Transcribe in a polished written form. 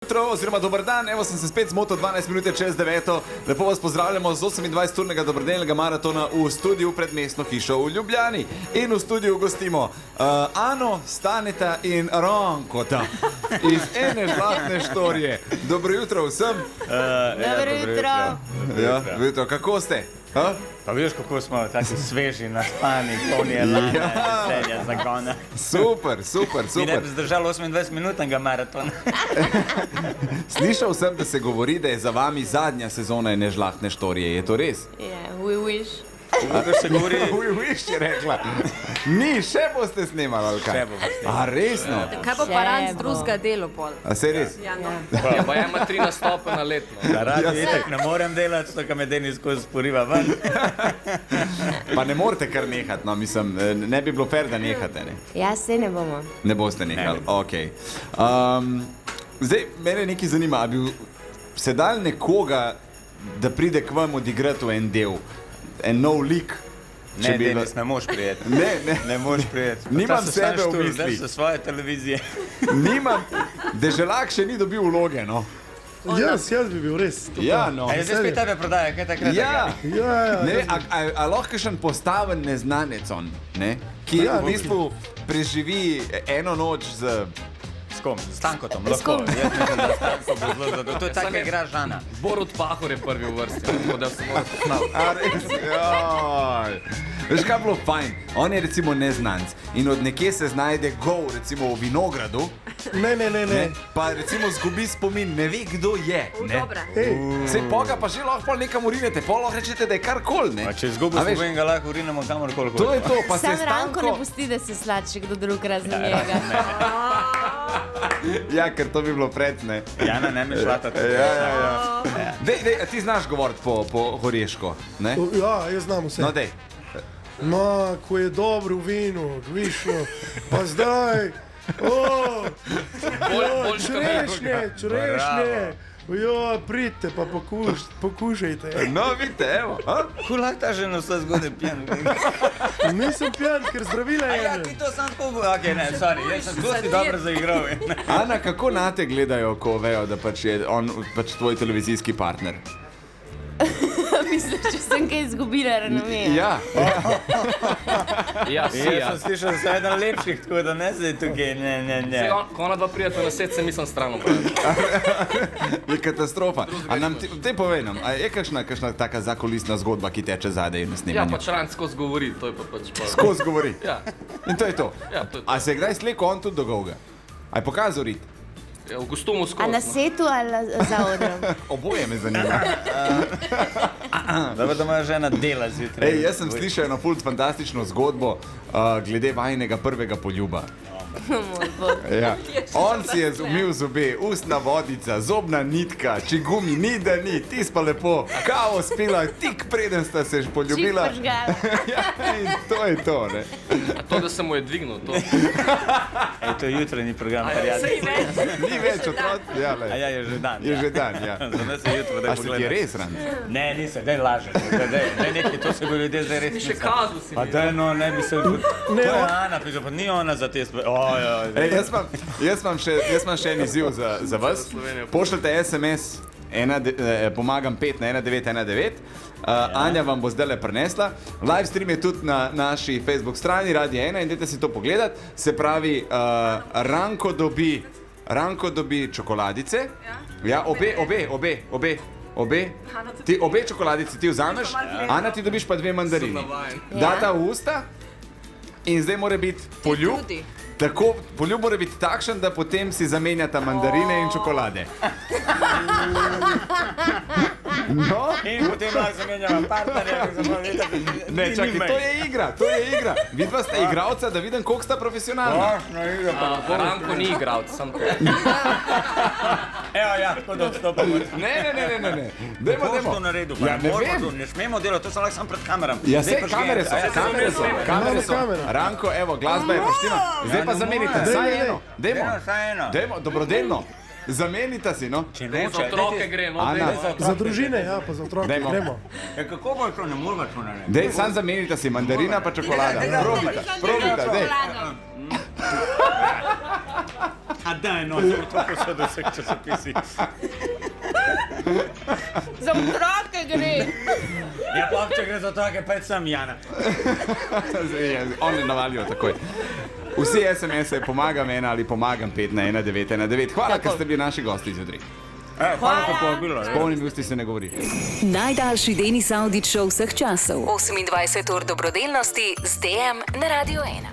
Jutro, oziroma dober dan, evo sem se spet zmotil 12 minut čez 9. Lepo vas pozdravljamo z 28-urnega dobrodelnega maratona v studiu pred mestno hišo v Ljubljani. In v studiu gostimo Ano, Staneta in Rankota iz ene žlahtne štorije. Dobro jutro vsem. Dobro jutro. Ja, jutro, kako ste? Ha? Pa vidiš, kako smo taki sveži, naspani, polni elana, veselja, zagona. Super, super, Mi ne super. bi zdržali 28-minutnega maratona. Slišal sem, da se govori, da je za vami zadnja sezona ene žlahtne štorije. Je to res? Yeah, we wish. Kako se govori? Viš je rekla. Ni, še boste snemali, ali kaj? Še bomo snemali. A, resno? Kaj pa Še paran z bo. drugega delo pol? A se res? Ja, no. Ja, pa ima 3 nastope na letno. Zaradi itak ne morem delati, to, kar me Denis skozi sporiva ven. Pa ne morete kar nehati, no, mislim, ne bi bilo fair, da nehate, ne? Ja, se ne bomo. Ne boste nehali, okej. Zdaj, mene nekaj zanima, a bi se dal nekoga, da pride k vam odigrati v en del, en nov lik? Ne, Denis, ne moš prijeti. Ne. Ne moš prijeti. Nimam sebe v mislih. Zdaj so svoje televizije. Nimam, Deželak še ni dobil vloge, no. Jaz bi bil res. Ja, no. A je zdaj spet tebe prodaja, kaj takrat? Ja. Ja, Ne, a lahko še postaven neznanec on, ne? Ki Ja, v bistvu preživi eno noč z... S kom? S Tankotom, S lahko. kom? Jaz mislim, da s Tankom bo zelo zadovoljno. To je taka igra Žana. Borut Pahor je prvi v vrsti, tako da se mora poznati. A res, joj. Veš, kaj je bilo fajn? On je recimo neznanc in od nekje se znajde gol, recimo v vinogradu, Ne. pa recimo zgubi spomin, ne ve, kdo je. Ne? Dobra. Sej poga pa že lahko pol nekam urinete, pol lahko rečete, da je karkoli, ne? A če izgubo A veš, spomin, ga lahko urinemo kamorkoli. to je to, pa se Sam Ranko ne Stanko... pusti, da se slači kdo drug razen njega. Ja, ker to bi bilo pred, ne? Jana, ne mi šlata. Ja. Dej, a ti znaš govoriti po horeško, ne? Ja, jaz znam vse. No, dej. Ma, ko je dobro v vinu, višno, pa zdaj, čerešnje, ja, pridite pa pokušajte. No, vidite, evo. A? Kako lahko ta žena vse zgodaj pijan? Nisem pijan, ker zdravila Ja, je. ti to sam tako... Ok, ne, sorry, jaz sem zelo dobro zaigral. Ana, kako nate gledajo, ko vejo, da pač je on pač tvoj televizijski partner? Misliš, če sem kaj izgubila renome? Ja, Ja, si, ja. Jaz sem slišal, da so eden lepših, tako da ne zdaj tukaj, ne. Saj ko ona dva prijeta na set, se mislim stran je katastrofa. A nam te povej nam, a je kakšna taka zakulisna zgodba, ki teče zadaj na Ja, snemanju? pač Ranc skozi govori, to je pa pač pa... Skozi govori. Ja, In to je to. Ja, to je to. A se je kdaj slekel on tudi do Golga? A je pokazal rit? ja, v kostumu A skozi. na no. setu ali za odrom? Oboje me zanima. Dobro, da moja žena dela zjutraj. Ej, jaz sem slišal eno fult fantastično zgodbo glede vajnega prvega poljuba. Moj bog. Ja. On si je umil zobe, ustna vodica, zobna nitka, če gumi ni, da ni, ti pa lepo kavo spila, tik preden sta se Čik poljubila. pržgala. Ja, in to je to, ne. A to, da se mu je dvignil, to... Ej, to je jutranji program, prijatelj. Sej več. Ni več otrok, ja, A ja, je že dan. je že dan, ja. Za nas je jutro, da A se ti je res ran? Ne, nisem, daj lažeš. Ne, nekaj, to se bo ljudje zdaj res Ni še mislili. kazu si Pa mi. daj, no, ne bi se... To je Ana, pisal, pa ni ona za te stvari. Ej, jaz imam še en izziv za vas. Pošljite SMS, pomagam 5 na 1919. Anja vam bo zdaj prinesla. Live stream je tudi na naši Facebook strani Radio 1 in dajte si to pogledati. Se pravi, Ranko dobi čokoladice. Ja, obe. Ti obe čokoladice ti vzameš, Ana ti dobiš pa 2 mandarini. Navajen. Data v usta in zdaj mora biti poljub. tudi. Tako, poljub mora biti takšen, da potem si zamenjata mandarine in čokolade. No? In potem lahko zamenjamo partnerja, ki smo videli. Ne, čakaj, to je igra. Vidva sta igralca, da vidim, koliko sta profesionalna. Ranko ni igral, sam to. Evo, ja, tako da odstopamo. Ne. Dajmo. Kako to naredil? Ja, ne vem. Ne smemo delati, to sem lahko sam pred kamerami. Ja, Zdaj se, prižgem. kamere so. Imamo kamero. Ranko, evo, glasba je poštima. Zdaj pa ne zamenite, more. saj Daj. eno. Saj eno. Dajmo, dobrodelno. Zamenita si, no. Če Dej, za otroke gre, no, Ana. dej, za Za družine, ja, pa za otroke, Dajmo. gremo. Ja, kako bo šlo, ne moramo šlo na ne. Dej, sam zamenita si, mandarina pa čokolada. Probita, dej. A daj, no, zdaj to posod v vseh časopisih. Za otroke gre. Ja, pa če gre za otroke, pa sem Jana. Oni navalijo takoj. Vsi SMS-e pomagam ena ali pomagam 5 na 1919. Hvala, ker ste bili naši gosti zjutraj. Hvala za povabilo. S polnimi usti se ne govori. Najdaljši Denis Avdić Show vseh časov. 28 ur dobrodelnosti z DM na Radio 1.